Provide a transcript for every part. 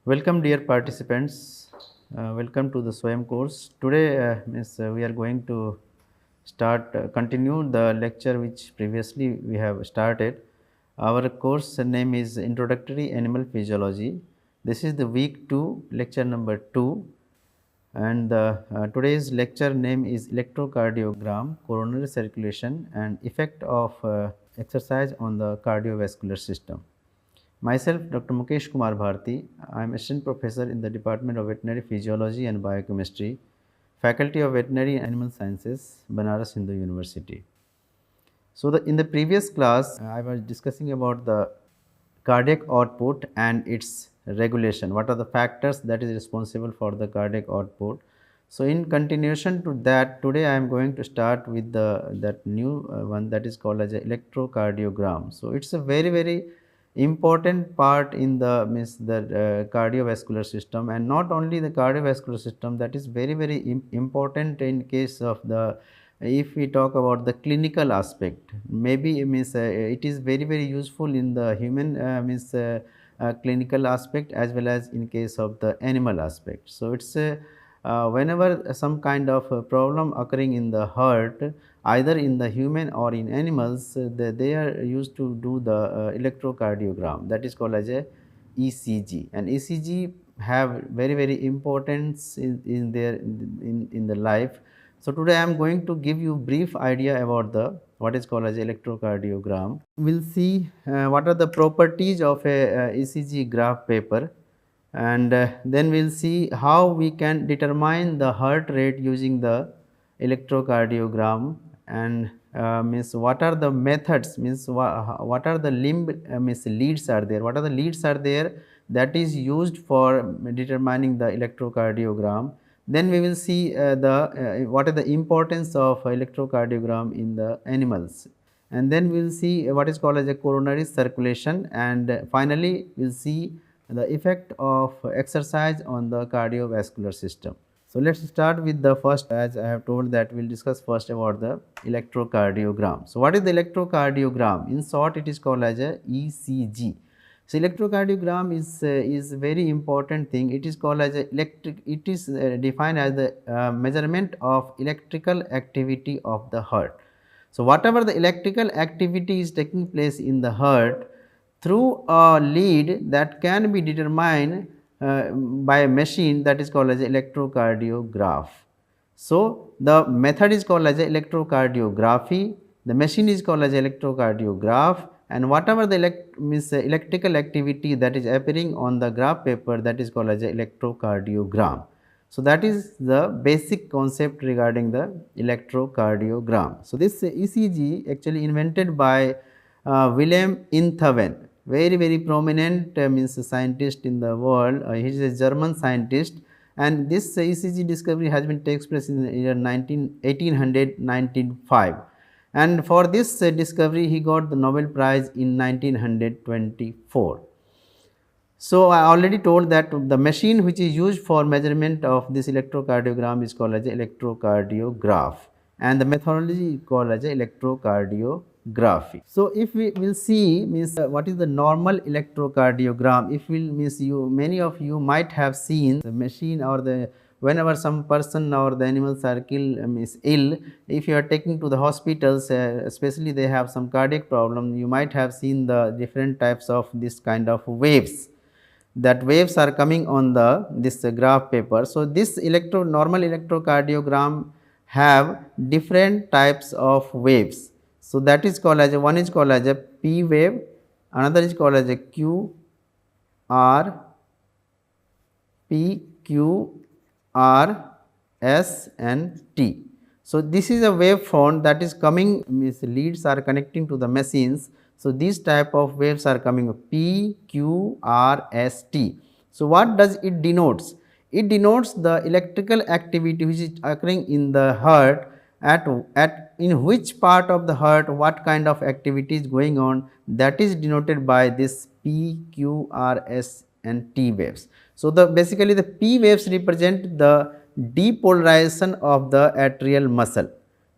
Welcome dear participants, welcome to the Swayam course. Today we are going to continue the lecture which previously we have started. Our course name is Introductory Animal Physiology. This is the week 2, lecture number 2, and today's lecture name is Electrocardiogram, Coronary Circulation and Effect of Exercise on the Cardiovascular System. Myself, Dr. Mukesh Kumar Bharti. I am assistant professor in the Department of Veterinary Physiology and Biochemistry, Faculty of Veterinary and Animal Sciences, Banaras Hindu University. So, in the previous class, I was discussing about the cardiac output and its regulation. What are the factors that is responsible for the cardiac output? So, in continuation to that, today I am going to start with that new one that is called as a electrocardiogram. So, it's a very important part in the cardiovascular system, and not only the cardiovascular system, that is very important in case of the, if we talk about the clinical aspect, maybe it is very useful in the human clinical aspect as well as in case of the animal aspect. So, it's whenever some kind of problem occurring in the heart, either in the human or in animals, they are used to do the electrocardiogram, that is called as a ECG, and ECG have very importance in their in the life. So, today I am going to give you brief idea about the what is called as electrocardiogram. We will see what are the properties of a ECG graph paper, and then we will see how we can determine the heart rate using the electrocardiogram, and means what are the methods, means what are the limb means leads are there, what are the leads are there that is used for determining the electrocardiogram. Then we will see what is the importance of electrocardiogram in the animals, and then we will see what is called as a coronary circulation, and finally we will see the effect of exercise on the cardiovascular system. So, let us start with the first, as I have told that we will discuss first about the electrocardiogram. So, what is the electrocardiogram? In short, it is called as a ECG. So, electrocardiogram is very important thing. It is called as a it is defined as the measurement of electrical activity of the heart. So, whatever the electrical activity is taking place in the heart through a lead that can be determined by a machine, that is called as electrocardiograph. So, the method is called as electrocardiography, the machine is called as electrocardiograph, and whatever the electrical activity that is appearing on the graph paper, that is called as electrocardiogram. So, that is the basic concept regarding the electrocardiogram. So, this ECG actually invented by Wilhelm Inthaven, very prominent means scientist in the world. He is a German scientist, and this ECG discovery has been takes place in the year 1805, and for this discovery he got the Nobel Prize in 1924. So, I already told that the machine which is used for measurement of this electrocardiogram is called as electrocardiograph, and the methodology is called as electrocardiography. So, if we will see means what is the normal electrocardiogram, if we means you, many of you might have seen the machine, or the whenever some person or the animals are ill, if you are taking to the hospitals, especially they have some cardiac problem, you might have seen the different types of this kind of waves, that waves are coming on the this graph paper. So, this normal electrocardiogram have different types of waves. So, that is called as one is called as a P wave, another is called as a Q, R, P, Q, R, S and T. So, this is a wave front that is coming, means leads are connecting to the machines. So, these type of waves are coming P, Q, R, S, T. So, what does it denotes? It denotes the electrical activity which is occurring in the heart, at in which part of the heart what kind of activity is going on, that is denoted by this P, Q, R, S and T waves. So, the basically the P waves represent the depolarization of the atrial muscle.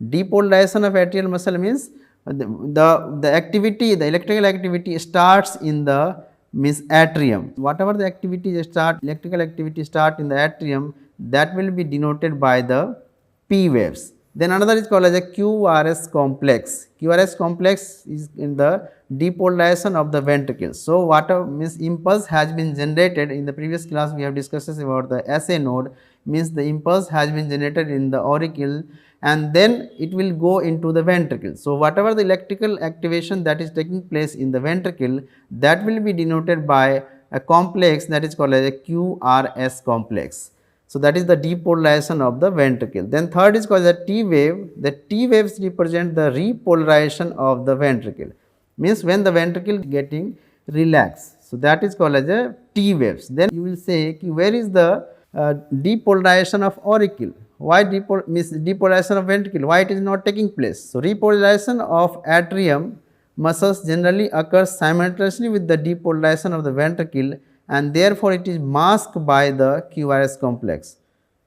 Depolarization of atrial muscle means the activity, the electrical activity starts in the means atrium. Whatever the activity start, electrical activity start in the atrium, that will be denoted by the P waves. Then another is called as a QRS complex. QRS complex is in the depolarization of the ventricle. So, whatever means impulse has been generated in the previous class, we have discussed about the SA node, means the impulse has been generated in the auricle and then it will go into the ventricle. So, whatever the electrical activation that is taking place in the ventricle, that will be denoted by a complex that is called as a QRS complex. So, that is the depolarization of the ventricle. Then third is called the T wave. The T waves represent the repolarization of the ventricle, means when the ventricle getting relaxed. So, that is called as a T waves. Then you will say where is the depolarization of auricle? Why depolarization of ventricle? Why it is not taking place? So, repolarization of atrium muscles generally occurs simultaneously with the depolarization of the ventricle and therefore, it is masked by the QRS complex.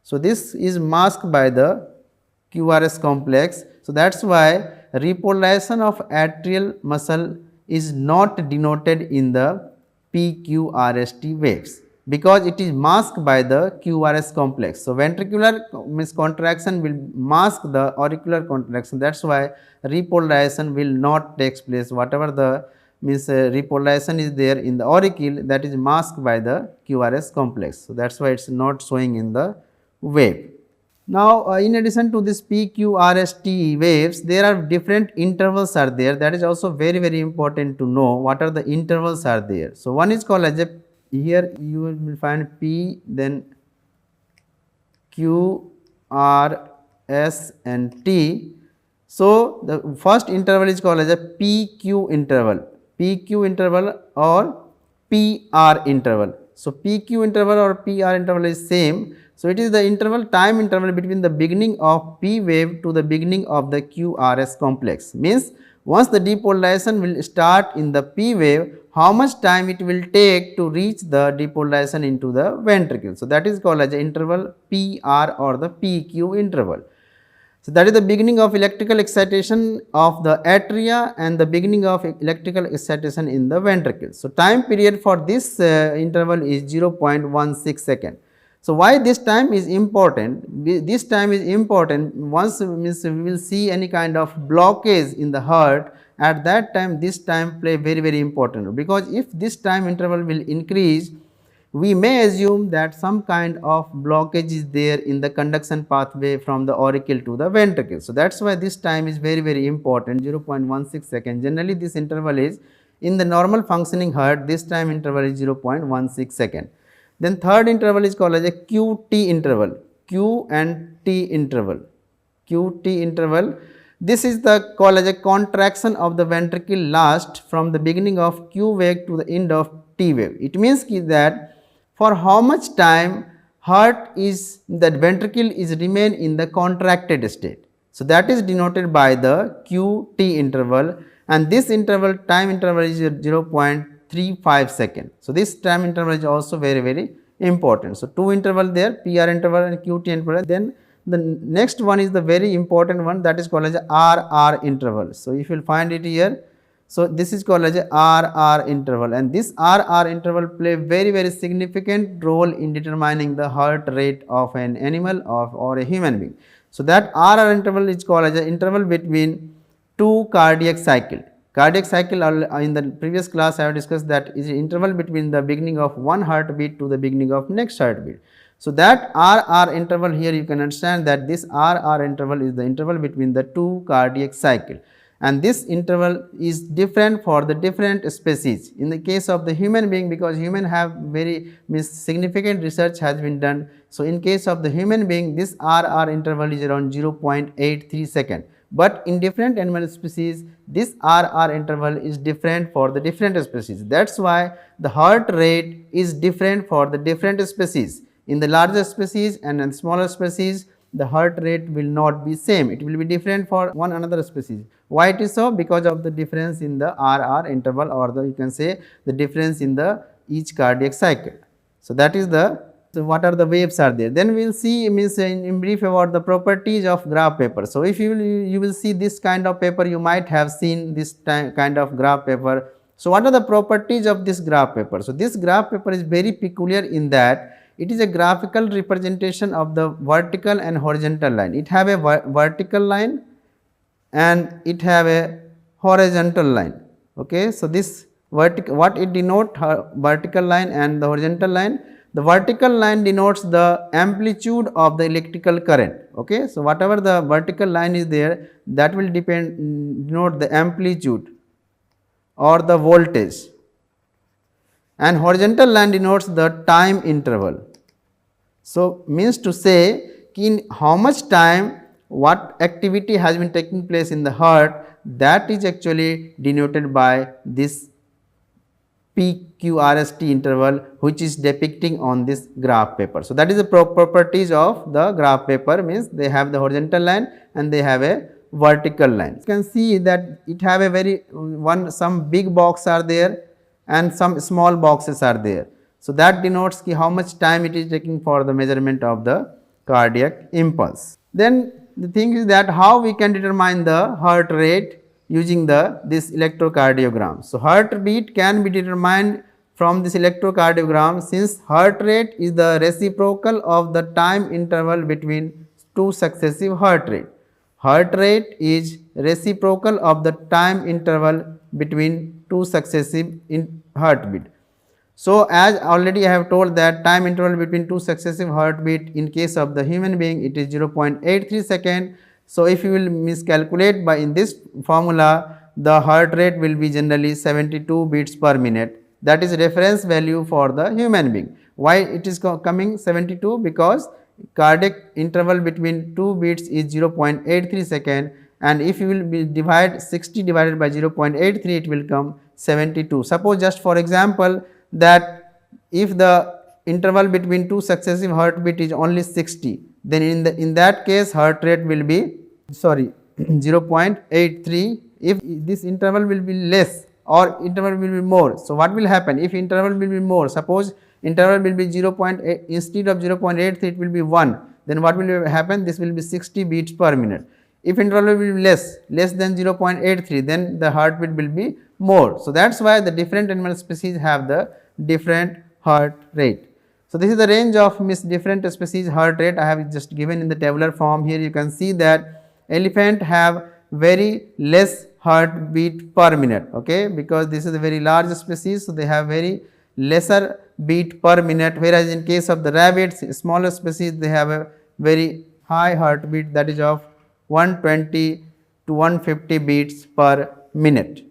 So, this is masked by the QRS complex. So, that is why repolarization of atrial muscle is not denoted in the PQRST waves, because it is masked by the QRS complex. So, ventricular means contraction will mask the auricular contraction, that is why repolarization will not take place. Whatever the means repolarization is there in the auricle, that is masked by the QRS complex. So, that is why it is not showing in the wave. Now, in addition to this PQRST waves, there are different intervals are there, that is also very important to know what are the intervals are there. So, one is called as a, here you will find P, then Q, R, S and T. So, the first interval is called as a PQ interval, PQ interval or PR interval. So, PQ interval or PR interval is same. So, it is the interval, time interval between the beginning of P wave to the beginning of the QRS complex, means once the depolarization will start in the P wave, how much time it will take to reach the depolarization into the ventricle. So, that is called as the interval PR or the PQ interval. So, that is the beginning of electrical excitation of the atria and the beginning of electrical excitation in the ventricle. So, time period for this interval is 0.16 second. So, why this time is important? This time is important once means we will see any kind of blockage in the heart, at that time this time play very important, because if this time interval will increase, we may assume that some kind of blockage is there in the conduction pathway from the auricle to the ventricle. So, that is why this time is very important, 0.16 second. Generally this interval is in the normal functioning heart, this time interval is 0.16 second. Then third interval is called as a QT interval, Q and T interval, QT interval. This is the called as a contraction of the ventricle last from the beginning of Q wave to the end of T wave. It means that for how much time heart is, that ventricle is remain in the contracted state. So, that is denoted by the QT interval, and this interval time interval is 0.35 second. So, this time interval is also very important. So, two interval there, PR interval and QT interval. Then the next one is the very important one, that is called as RR interval. So, if you will find it here, so this is called as a RR interval, and this RR interval play very significant role in determining the heart rate of an animal or a human being. So, that RR interval is called as an interval between two cardiac cycle. Cardiac cycle, in the previous class I have discussed that is interval between the beginning of one heartbeat to the beginning of next heartbeat. So, that RR interval here you can understand that this RR interval is the interval between the two cardiac cycle, and this interval is different for the different species. In the case of the human being, because human have very significant research has been done. So, in case of the human being, this RR interval is around 0.83 second. But in different animal species, this RR interval is different for the different species. That is why the heart rate is different for the different species. In the larger species and in smaller species, the heart rate will not be same. It will be different for one another species. Why it is so? Because of the difference in the RR interval, or the you can say the difference in the each cardiac cycle. So, that is the, so what are the waves are there. Then we will see means in brief about the properties of graph paper. So, if you will see this kind of paper, you might have seen this kind of graph paper So, what are the properties of this graph paper? So, this graph paper is very peculiar in that it is a graphical representation of the vertical and horizontal line. It have a vertical line and it have a horizontal line. Okay. So, this vertical, what it denote vertical line and the horizontal line? The vertical line denotes the amplitude of the electrical current. Okay. So, whatever the vertical line is there, that will denote the amplitude or the voltage, and horizontal line denotes the time interval. So, means to say in how much time what activity has been taking place in the heart, that is actually denoted by this PQRST interval, which is depicting on this graph paper. So, that is the properties of the graph paper, means they have the horizontal line and they have a vertical line. You can see that it have a very some big box are there and some small boxes are there. So, that denotes how much time it is taking for the measurement of the cardiac impulse. Then the thing is that how we can determine the heart rate using this electrocardiogram. So, heartbeat can be determined from this electrocardiogram, since heart rate is the reciprocal of the time interval between two successive heart rate. Heart rate is reciprocal of the time interval between two successive heartbeat. So, as already I have told that time interval between two successive heartbeat in case of the human being, it is 0.83 second. So, if you will miscalculate by in this formula, the heart rate will be generally 72 beats per minute. That is reference value for the human being. Why it is coming 72? Because cardiac interval between 2 beats is 0.83 second, and if you will be divide 60 divided by 0.83, it will come 72. Suppose just for example that if the interval between two successive heartbeat is only 60, then in that case heart rate will be 0.83. if this interval will be less or interval will be more. So, what will happen if interval will be more? Suppose interval will be 0.8, instead of 0.83 it will be 1, then what will happen? This will be 60 beats per minute. If interval will be less than 0.83, then the heartbeat will be more. So, that is why the different animal species have the different heart rate. So, this is the range of different species heart rate I have just given in the tabular form. Here you can see that elephant have very less heartbeat per minute, okay, because this is a very large species. So, they have very lesser beat per minute, whereas in case of the rabbits, smaller species, they have a very high heartbeat, that is of 120 to 150 beats per minute.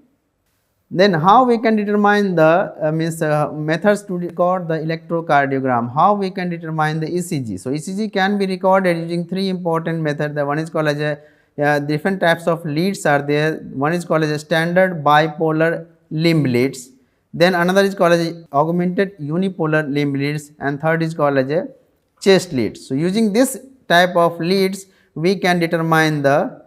Then how we can determine the methods to record the electrocardiogram, how we can determine the ECG. So, ECG can be recorded using three important methods. The one is called as a different types of leads are there. One is called as a standard bipolar limb leads, then another is called as a augmented unipolar limb leads, and third is called as a chest leads. So, using this type of leads we can determine the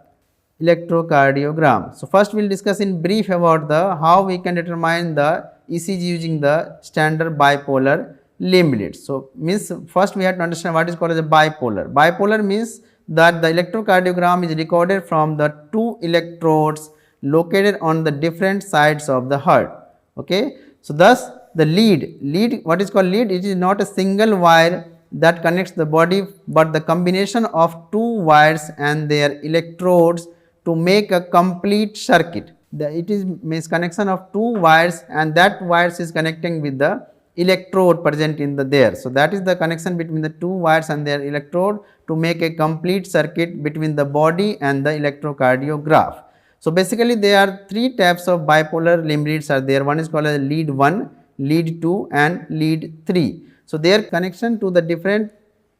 electrocardiogram. So, first we will discuss in brief about the how we can determine the ECG using the standard bipolar limb leads. So, means first we have to understand what is called as a bipolar. Bipolar means that the electrocardiogram is recorded from the two electrodes located on the different sides of the heart. Okay. So, thus the lead what is called lead, it is not a single wire that connects the body, but the combination of two wires and their electrodes to make a complete circuit. It is means connection of two wires, and that wires is connecting with the electrode present in the there. So, that is the connection between the two wires and their electrode to make a complete circuit between the body and the electrocardiograph. So, basically there are three types of bipolar limb leads are there. One is called as lead 1, lead 2 and lead 3. So, their connection to the different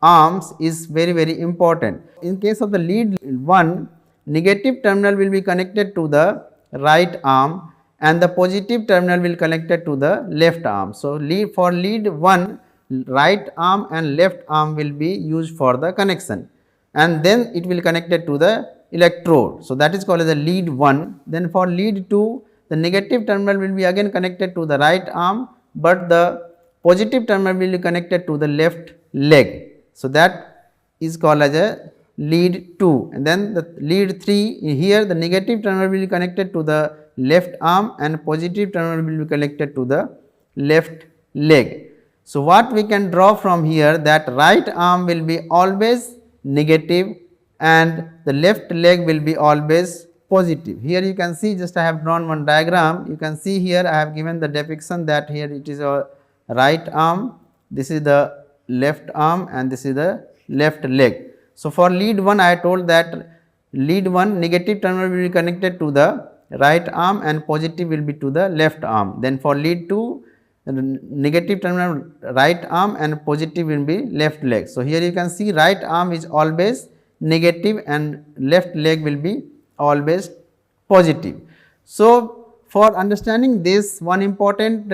arms is very important. In case of the lead 1, negative terminal will be connected to the right arm and the positive terminal will connected to the left arm. So, for lead 1, right arm and left arm will be used for the connection, and then it will connected to the electrode. So, that is called as the lead 1. Then for lead 2, the negative terminal will be again connected to the right arm, but the positive terminal will be connected to the left leg. So, that is called as a lead 2, and then the lead 3, here the negative terminal will be connected to the left arm and positive terminal will be connected to the left leg. So, what we can draw from here, that right arm will be always negative and the left leg will be always positive. Here you can see, just I have drawn one diagram. You can see here I have given the depiction that here it is a right arm, this is the left arm and this is the left leg. So, for lead 1 I told that lead 1 negative terminal will be connected to the right arm and positive will be to the left arm. Then for lead 2 negative terminal right arm and positive will be left leg. So, here you can see right arm is always negative and left leg will be always positive. So, for understanding this, one important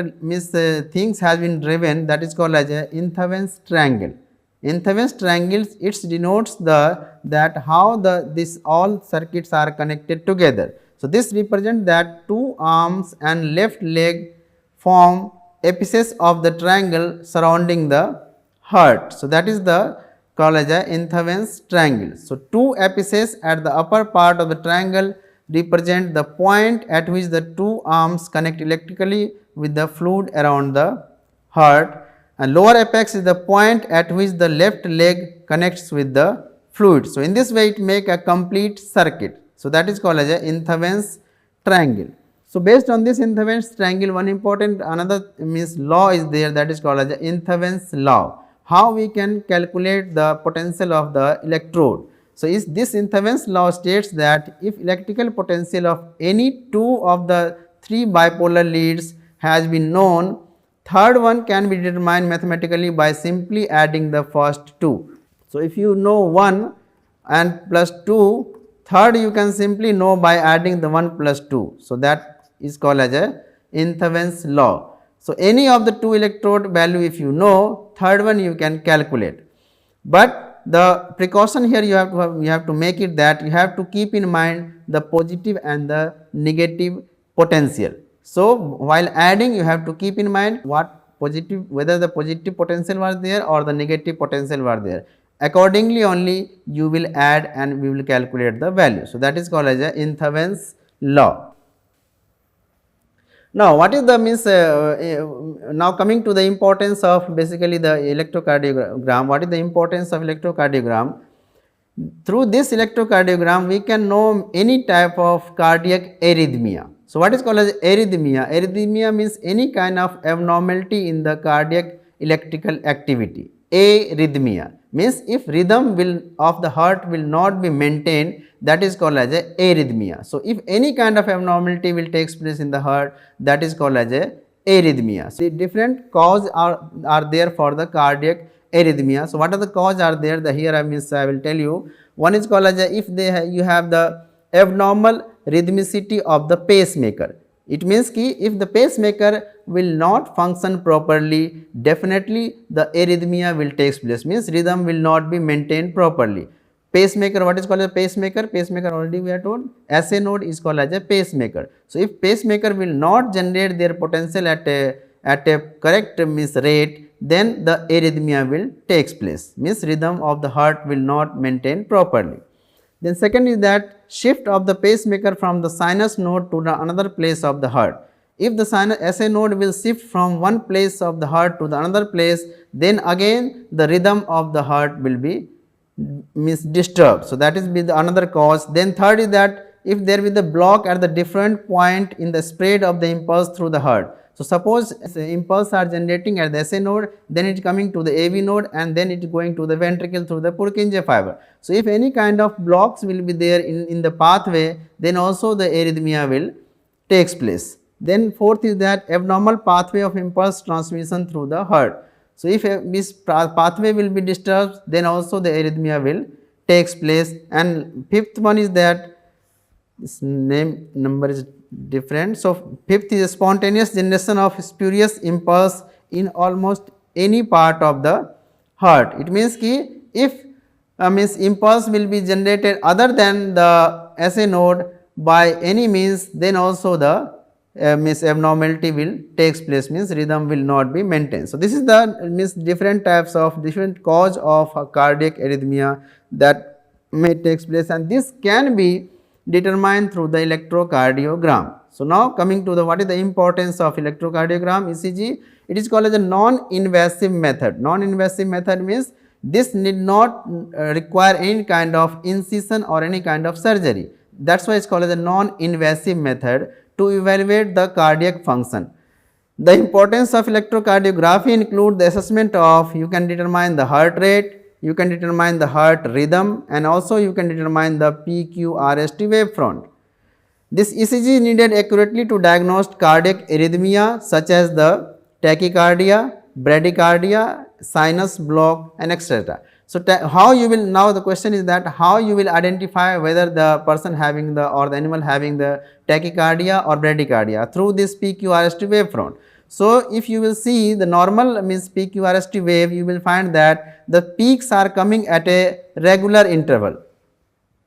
things has been driven, that is called as a Interference triangle. Interference triangles, it denotes that how this all circuits are connected together. So, this represents that two arms and left leg form apices of the triangle surrounding the heart. So, that is the called as a interference triangle. So, two apices at the upper part of the triangle represent the point at which the two arms connect electrically with the fluid around the heart, and lower apex is the point at which the left leg connects with the fluid. So, in this way it make a complete circuit. So, that is called as a interference triangle. So, based on this interference triangle, one important another law is there, that is called as the interference law. How we can calculate the potential of the electrode. So, this interference law states that if electrical potential of any two of the three bipolar leads has been known, third one can be determined mathematically by simply adding the first two. So, if you know 1 and plus 2, third you can simply know by adding the 1 plus 2. So, that is called as a interference law. So, any of the two electrode value if you know, third one you can calculate. But the precaution here you have to make it that you have to keep in mind the positive and the negative potential. So, while adding you have to keep in mind what positive, whether the positive potential was there or the negative potential was there. Accordingly only you will add and we will calculate the value. So, that is called as a interference law. Now, what is the now coming to the importance of basically the electrocardiogram. What is the importance of electrocardiogram? Through this electrocardiogram we can know any type of cardiac arrhythmia. So, what is called as arrhythmia? Arrhythmia means any kind of abnormality in the cardiac electrical activity. Arrhythmia means if rhythm of the heart will not be maintained, that is called as a arrhythmia. So, if any kind of abnormality will takes place in the heart, that is called as a arrhythmia. So, different causes are there for the cardiac arrhythmia. So, what are the causes are there? Here I will tell you. One is called as a, if you have the abnormal rhythmicity of the pacemaker. It means ki if the pacemaker will not function properly, definitely the arrhythmia will take place, means rhythm will not be maintained properly. Pacemaker, what is called as a pacemaker? Pacemaker already we are told, SA node is called as a pacemaker. So, if pacemaker will not generate their potential at a correct rate, then the arrhythmia will takes place, means rhythm of the heart will not maintain properly. Then second is that shift of the pacemaker from the sinus node to the another place of the heart. If the SA node will shift from one place of the heart to the another place, then again the rhythm of the heart will be disturbed. So, that is the another cause. Then third is that if there will be the block at the different point in the spread of the impulse through the heart. So, suppose impulse are generating at the SA node, then it is coming to the AV node and then it is going to the ventricle through the Purkinje fiber. So, if any kind of blocks will be there in the pathway, then also the arrhythmia will takes place. Then fourth is that abnormal pathway of impulse transmission through the heart. So, if this pathway will be disturbed, then also the arrhythmia will takes place. And fifth one is that this number is different. So, fifth is a spontaneous generation of spurious impulse in almost any part of the heart. It means ki if impulse will be generated other than the SA node by any means, then also the abnormality will takes place, means rhythm will not be maintained. So, this is the different types of different cause of cardiac arrhythmia that may takes place, and this can be determined through the electrocardiogram. So, now coming to the what is the importance of electrocardiogram ECG, it is called as a non-invasive method. Non-invasive method means this need not require any kind of incision or any kind of surgery. That is why it is called as a non-invasive method to evaluate the cardiac function. The importance of electrocardiography include the assessment of, you can determine the heart rate, you can determine the heart rhythm, and also you can determine the PQRST wavefront. This ECG is needed accurately to diagnose cardiac arrhythmia such as the tachycardia, bradycardia, sinus block, and etc. So, how you will, now the question is that how you will identify whether the person having the or the animal having the tachycardia or bradycardia through this PQRST wavefront. So, if you will see the normal means PQRST wave, you will find that the peaks are coming at a regular interval.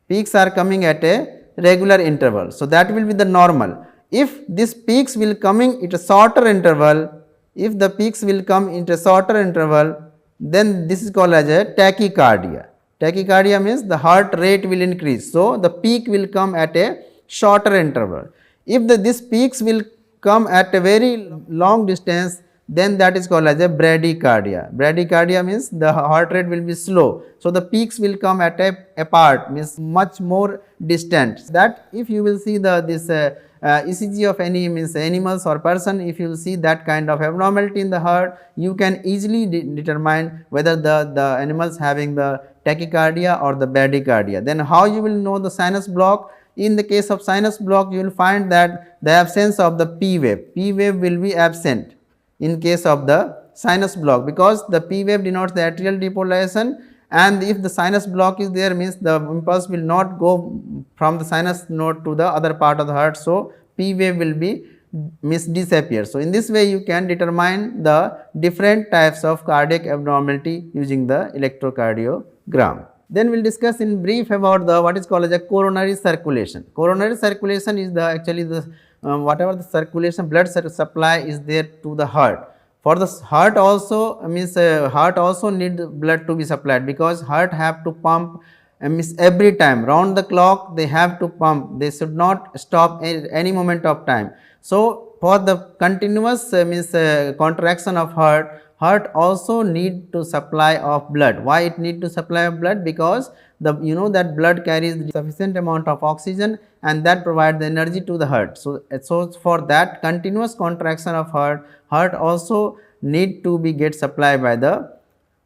Peaks are coming at a regular interval. So, that will be the normal. If these peaks will coming at a shorter interval, if the peaks will come into a shorter interval, then this is called as a tachycardia. Tachycardia means the heart rate will increase. So, the peak will come at a shorter interval. If these peaks will come at a very long distance, then that is called as a bradycardia. Bradycardia means the heart rate will be slow. So, the peaks will come at a apart, means much more distant. That if you will see this ECG of any means animals or person, if you will see that kind of abnormality in the heart, you can easily determine whether the animals having the tachycardia or the bradycardia. Then how you will know the sinus block? In the case of sinus block, you will find that the absence of the P wave, P wave will be absent in case of the sinus block, because the P wave denotes the atrial depolarization, and if the sinus block is there, means the impulse will not go from the sinus node to the other part of the heart. So, P wave will be disappear. So, in this way you can determine the different types of cardiac abnormality using the electrocardiogram. Then we will discuss in brief about the what is called as a coronary circulation. Coronary circulation is the actually the whatever the circulation blood supply is there to the heart. For the heart also means heart also need blood to be supplied, because heart have to pump means every time round the clock they have to pump, they should not stop any moment of time. So, for the continuous means contraction of heart also need to supply of blood. Why it need to supply of blood? Because the that blood carries sufficient amount of oxygen and that provides the energy to the heart. So, for that continuous contraction of heart also need to be get supplied by the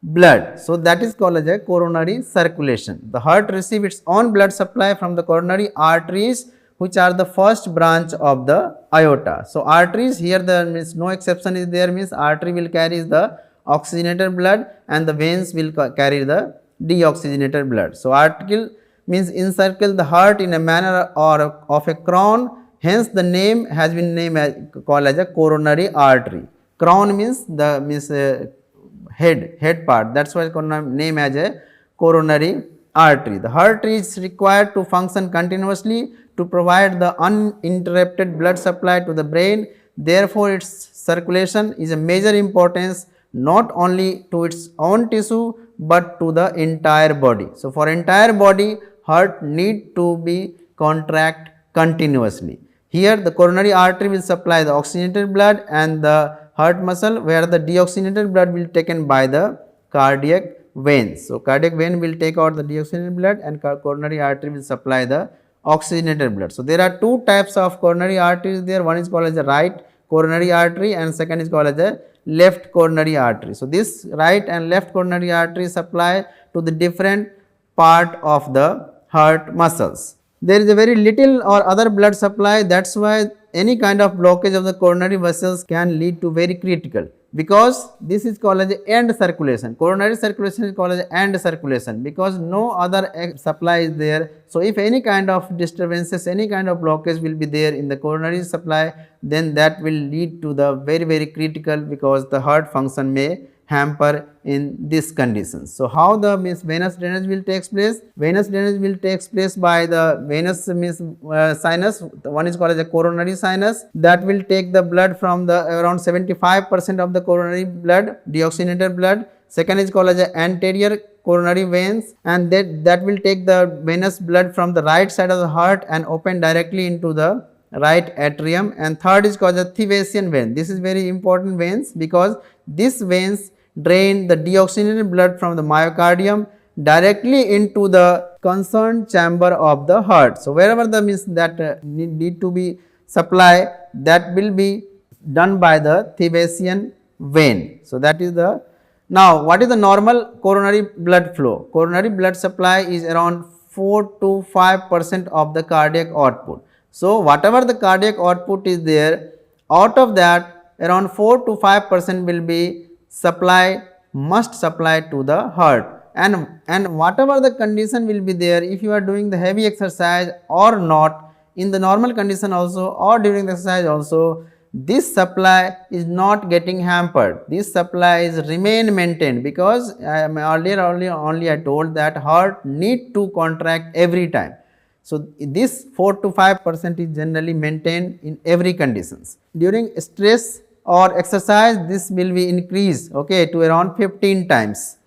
blood. So, that is called as a coronary circulation. The heart receives its own blood supply from the coronary arteries, which are the first branch of the aorta. So, arteries here the means no exception is there, means artery will carry the oxygenated blood and the veins will carry the deoxygenated blood. So, artery means encircle the heart in a manner or of a crown, hence the name has been called as a coronary artery. Crown means the head part, that is why name as a coronary artery. The heart is required to function continuously to provide the uninterrupted blood supply to the brain. Therefore, its circulation is a major importance not only to its own tissue but to the entire body. So, for entire body heart need to be contract continuously. Here the coronary artery will supply the oxygenated blood and the heart muscle, where the deoxygenated blood will taken by the cardiac veins. So, cardiac vein will take out the deoxygenated blood and coronary artery will supply the oxygenated blood. So, there are two types of coronary arteries there, one is called as the right coronary artery and second is called as the left coronary artery. So, this right and left coronary artery supply to the different part of the heart muscles. There is a very little or other blood supply, that is why any kind of blockage of the coronary vessels can lead to very critical, because this is called as end circulation. Coronary circulation is called as end circulation because no other supply is there. So, if any kind of disturbances, any kind of blockage will be there in the coronary supply, then that will lead to the very critical, because the heart function may hamper in these conditions. So, how the venous drainage will take place? Venous drainage will take place by the venous sinus, one is called as a coronary sinus, that will take the blood from the around 75% of the coronary blood, deoxygenated blood. Second is called as a anterior coronary veins, and that will take the venous blood from the right side of the heart and open directly into the right atrium, and third is called the Thevesian vein. This is very important veins because these veins drain the deoxygenated blood from the myocardium directly into the concerned chamber of the heart. So, wherever the means that need to be supply, that will be done by the Thevesian vein. So, that is the now what is the normal coronary blood flow? Coronary blood supply is around 4 to 5% of the cardiac output. So, whatever the cardiac output is there, out of that around 4 to 5% will be supply, must supply to the heart, and whatever the condition will be there, if you are doing the heavy exercise or not, in the normal condition also or during the exercise also, this supply is not getting hampered, this supply is remain maintained, because earlier only I told that heart need to contract every time. So, this 4 to 5% is generally maintained in every conditions. During stress or exercise, this will be increased, okay, to around 15 times.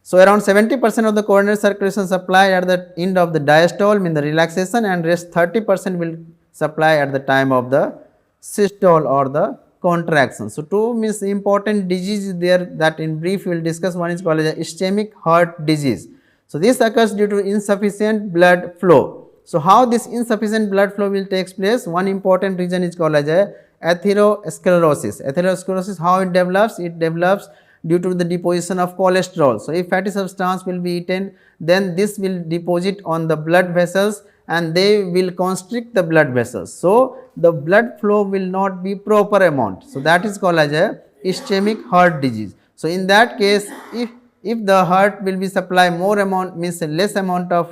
So, around 70% of the coronary circulation supply at the end of the diastole, mean the relaxation, and rest 30% will supply at the time of the systole or the contraction. So, two means important disease there that in brief we will discuss. One is called as ischemic heart disease. So, this occurs due to insufficient blood flow. So, how this insufficient blood flow will takes place? One important reason is called as a atherosclerosis. Atherosclerosis, how it develops? It develops due to the deposition of cholesterol. So, if fatty substance will be eaten, then this will deposit on the blood vessels and they will constrict the blood vessels. So, the blood flow will not be proper amount. So, that is called as a ischemic heart disease. So, in that case, if the heart will be supply more amount, means less amount of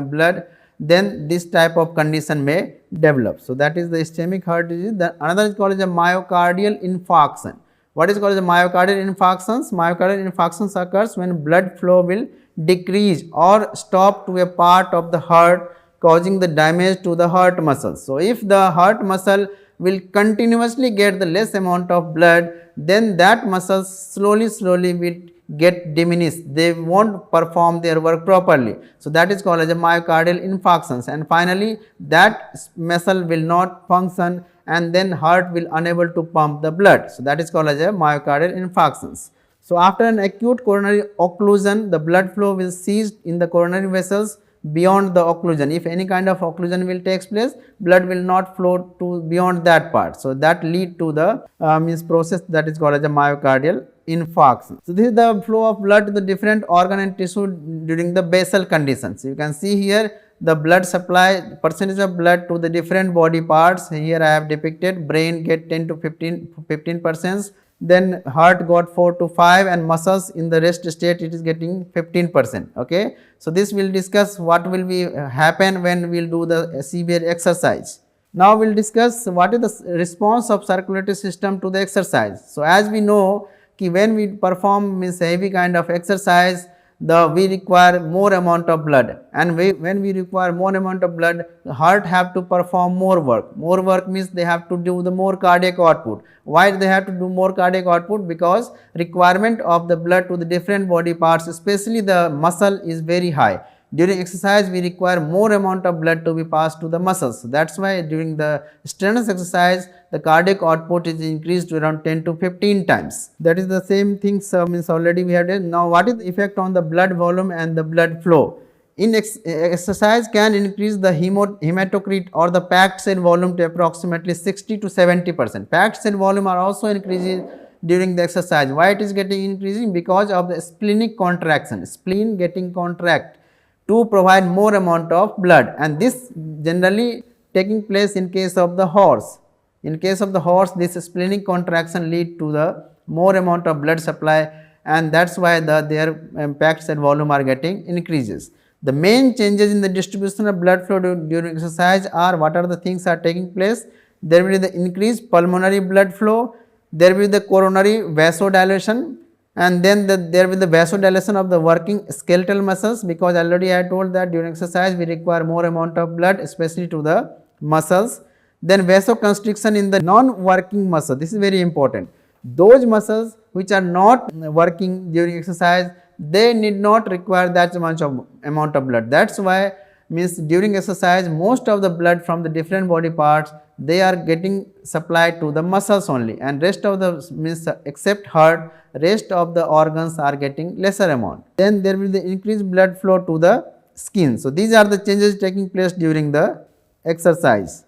blood, then this type of condition may develop. So, that is the ischemic heart disease. The another is called as a myocardial infarction. What is called as myocardial infarctions? Myocardial infarctions occurs when blood flow will decrease or stop to a part of the heart, causing the damage to the heart muscles. So, if the heart muscle will continuously get the less amount of blood, then that muscle slowly will get diminished, they won't perform their work properly. So, that is called as a myocardial infarctions, and finally, that muscle will not function and then heart will unable to pump the blood. So, that is called as a myocardial infarctions. So, after an acute coronary occlusion, the blood flow will cease in the coronary vessels beyond the occlusion. If any kind of occlusion will takes place, blood will not flow to beyond that part. So, that lead to the means process that is called as a myocardial infarction. So, this is the flow of blood to the different organ and tissue during the basal conditions. You can see here the blood supply, percentage of blood to the different body parts. Here I have depicted brain get 10 to 15%, then heart got 4 to 5, and muscles in the rest state it is getting 15%. Okay. So, this will discuss what will be happen when we will do the severe exercise. Now, we will discuss what is the response of circulatory system to the exercise. So, as we know when we perform means heavy kind of exercise, we require more amount of blood, and when we require more amount of blood, the heart have to perform more work. More work means they have to do the more cardiac output. Why they have to do more cardiac output? Because requirement of the blood to the different body parts, especially the muscle, is very high. During exercise, we require more amount of blood to be passed to the muscles. So, that is why during the strenuous exercise, the cardiac output is increased to around 10 to 15 times. That is the same thing means already we have done. Now, what is the effect on the blood volume and the blood flow? In exercise can increase the hematocrit or the packed cell volume to approximately 60 to 70%. Packed cell volume are also increasing during the exercise. Why it is getting increasing? Because of the splenic contraction, spleen getting contract to provide more amount of blood, and this generally taking place in case of the horse. In case of the horse, this splenic contraction lead to the more amount of blood supply, and that is why their packed cell volume are getting increases. The main changes in the distribution of blood flow during exercise are, what are the things are taking place? There will be the increased pulmonary blood flow, there will be the coronary vasodilation, and then there will be the vasodilation of the working skeletal muscles, because already I told that during exercise we require more amount of blood, especially to the muscles. Then vasoconstriction in the non-working muscle, this is very important. Those muscles which are not working during exercise, they need not require that much of amount of blood. That is why means during exercise most of the blood from the different body parts they are getting supplied to the muscles only, and rest of the means except heart, rest of the organs are getting lesser amount. Then there will be the increased blood flow to the skin. So, these are the changes taking place during the exercise.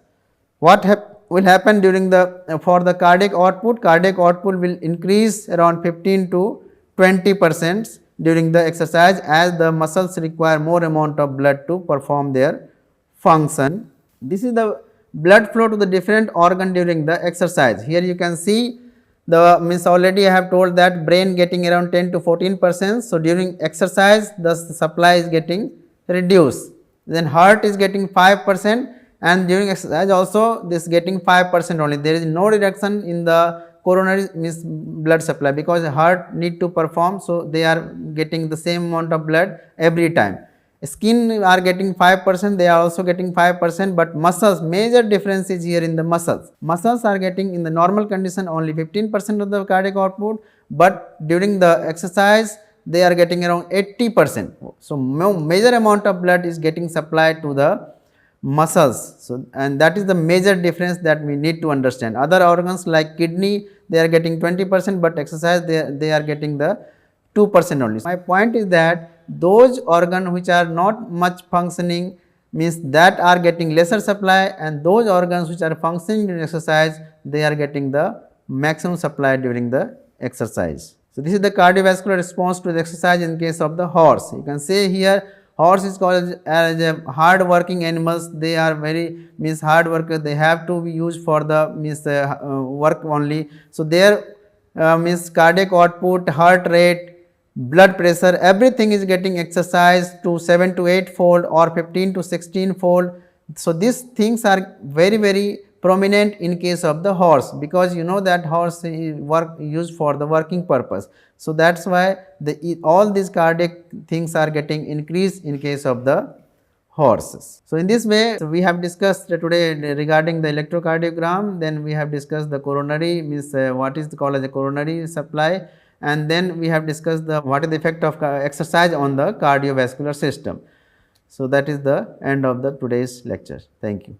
What will happen during the for the cardiac output? Cardiac output will increase around 15 to 20% during the exercise, as the muscles require more amount of blood to perform their function. This is the blood flow to the different organ during the exercise. Here you can see the means already I have told that brain getting around 10 to 14%. So, during exercise the supply is getting reduced. Then heart is getting 5%, and during exercise also this getting 5% only. There is no reduction in the coronary means blood supply, because the heart need to perform. So, they are getting the same amount of blood every time. Skin are getting 5%, they are also getting 5%, but muscles, major difference is here in the muscles. Muscles are getting in the normal condition only 15% of the cardiac output, but during the exercise they are getting around 80%. So, major amount of blood is getting supplied to the muscles. So, and that is the major difference that we need to understand. Other organs like kidney, they are getting 20%, but exercise they are getting the 2% only. My point is that those organs which are not much functioning, means that are getting lesser supply, and those organs which are functioning during exercise, they are getting the maximum supply during the exercise. So, this is the cardiovascular response to the exercise in case of the horse. You can say here horse is called as a hard working animals. They are very means hard worker, they have to be used for the means work only. So, their means cardiac output, heart rate, blood pressure, everything is getting exercised to 7 to 8 fold or 15 to 16 fold. So, these things are very prominent in case of the horse, because you know that horse is used for the working purpose. So, that is why all these cardiac things are getting increased in case of the horses. So, in this way we have discussed today regarding the electrocardiogram, then we have discussed the coronary, means what is called as a coronary supply, and then we have discussed the what is the effect of exercise on the cardiovascular system. So, that is the end of the today's lecture. Thank you.